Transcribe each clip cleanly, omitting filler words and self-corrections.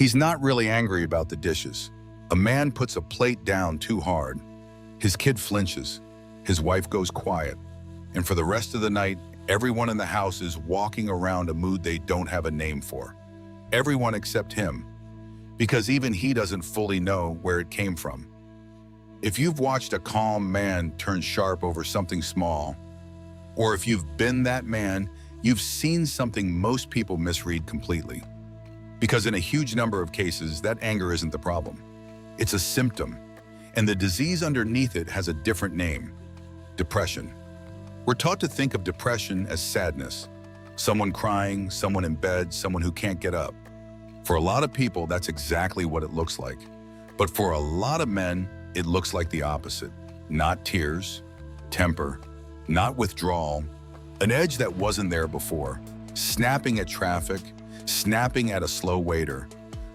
He's not really angry about the dishes. A man puts a plate down too hard. His kid flinches. His wife goes quiet. And for the rest of the night, everyone in the house is walking around a mood they don't have a name for. Everyone except him, because even he doesn't fully know where it came from. If you've watched a calm man turn sharp over something small, or if you've been that man, you've seen something most people misread completely. Because in a huge number of cases, that anger isn't the problem. It's a symptom, and the disease underneath it has a different name: depression. We're taught to think of depression as sadness. Someone crying, someone in bed, someone who can't get up. For a lot of people, that's exactly what it looks like. But for a lot of men, it looks like the opposite. Not tears, temper, not withdrawal, an edge that wasn't there before, snapping at traffic, snapping at a slow waiter,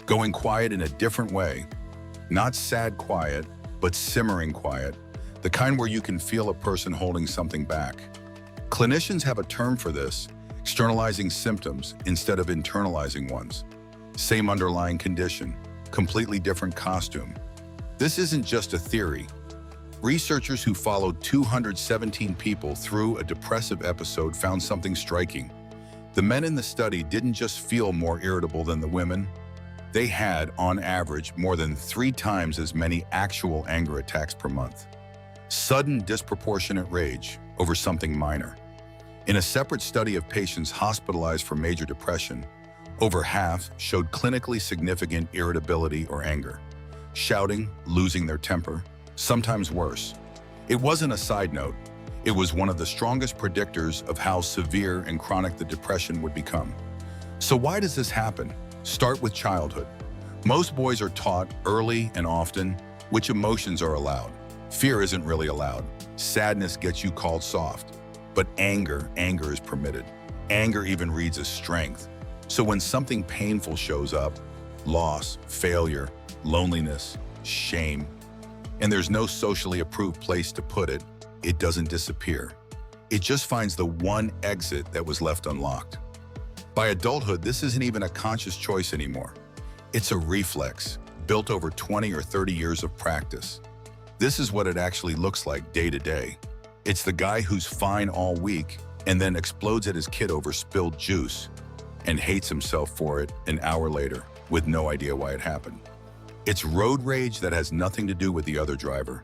going quiet in a different way. Not sad quiet, but simmering quiet, the kind where you can feel a person holding something back. Clinicians have a term for this: externalizing symptoms instead of internalizing ones. Same underlying condition, completely different costume. This isn't just a theory. Researchers who followed 217 people through a depressive episode found something striking. The men in the study didn't just feel more irritable than the women. They had, on average, more than 3 times as many actual anger attacks per month. Sudden, disproportionate rage over something minor. In a separate study of patients hospitalized for major depression, over half showed clinically significant irritability or anger. Shouting, losing their temper, sometimes worse. It wasn't a side note. It was one of the strongest predictors of how severe and chronic the depression would become. So why does this happen? Start with childhood. Most boys are taught early and often which emotions are allowed. Fear isn't really allowed. Sadness gets you called soft. But anger is permitted. Anger even reads as strength. So when something painful shows up, loss, failure, loneliness, shame, and there's no socially approved place to put it, it doesn't disappear. It just finds the one exit that was left unlocked. By adulthood, this isn't even a conscious choice anymore. It's a reflex, built over 20 or 30 years of practice. This is what it actually looks like day to day. It's the guy who's fine all week and then explodes at his kid over spilled juice and hates himself for it an hour later with no idea why it happened. It's road rage that has nothing to do with the other driver.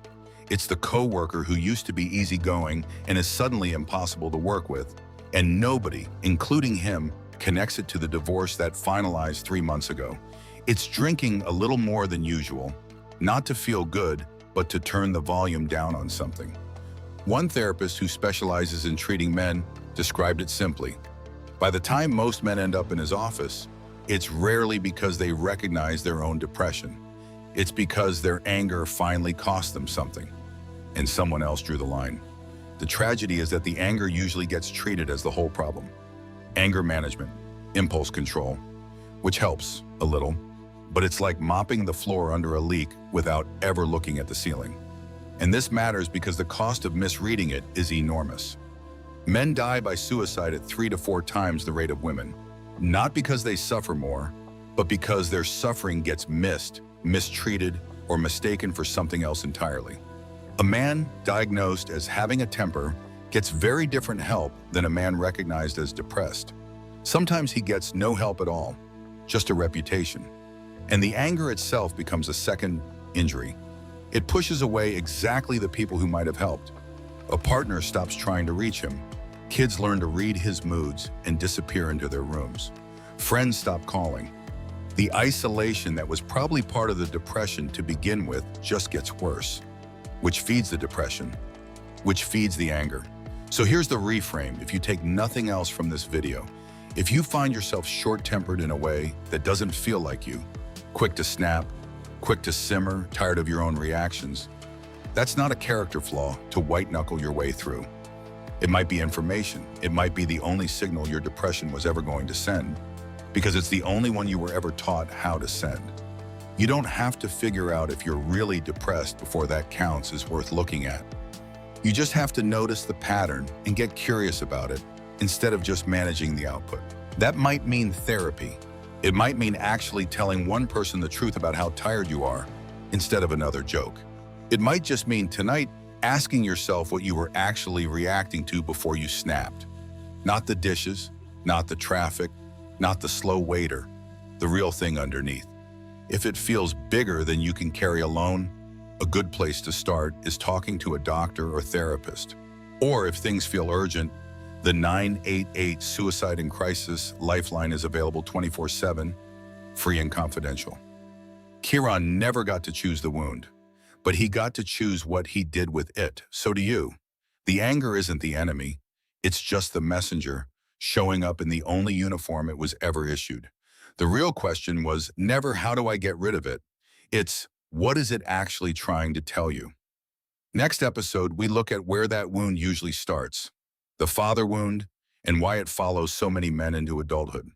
It's the coworker who used to be easygoing and is suddenly impossible to work with, and nobody, including him, connects it to the divorce that finalized 3 months ago. It's drinking a little more than usual, not to feel good, but to turn the volume down on something. One therapist who specializes in treating men described it simply: by the time most men end up in his office, it's rarely because they recognize their own depression. It's because their anger finally cost them something, and someone else drew the line. The tragedy is that the anger usually gets treated as the whole problem. Anger management, impulse control, which helps a little, but it's like mopping the floor under a leak without ever looking at the ceiling. And this matters because the cost of misreading it is enormous. Men die by suicide at 3 to 4 times the rate of women, not because they suffer more, but because their suffering gets missed, mistreated, or mistaken for something else entirely. A man diagnosed as having a temper gets very different help than a man recognized as depressed. Sometimes he gets no help at all, just a reputation. And the anger itself becomes a second injury. It pushes away exactly the people who might have helped. A partner stops trying to reach him. Kids learn to read his moods and disappear into their rooms. Friends stop calling. The isolation that was probably part of the depression to begin with just gets worse, which feeds the depression, which feeds the anger. So here's the reframe. If you take nothing else from this video, if you find yourself short-tempered in a way that doesn't feel like you, quick to snap, quick to simmer, tired of your own reactions, that's not a character flaw to white-knuckle your way through. It might be information. It might be the only signal your depression was ever going to send, because it's the only one you were ever taught how to send. You don't have to figure out if you're really depressed before that counts as worth looking at. You just have to notice the pattern and get curious about it instead of just managing the output. That might mean therapy. It might mean actually telling one person the truth about how tired you are instead of another joke. It might just mean tonight asking yourself what you were actually reacting to before you snapped. Not the dishes, not the traffic, not the slow waiter, the real thing underneath. If it feels bigger than you can carry alone, a good place to start is talking to a doctor or therapist. Or if things feel urgent, the 988 Suicide and Crisis Lifeline is available 24/7, free and confidential. Chiron never got to choose the wound, but he got to choose what he did with it. So do you. The anger isn't the enemy, it's just the messenger showing up in the only uniform it was ever issued. The real question was never how do I get rid of it? It's what is it actually trying to tell you? Next episode, we look at where that wound usually starts, the father wound, and why it follows so many men into adulthood.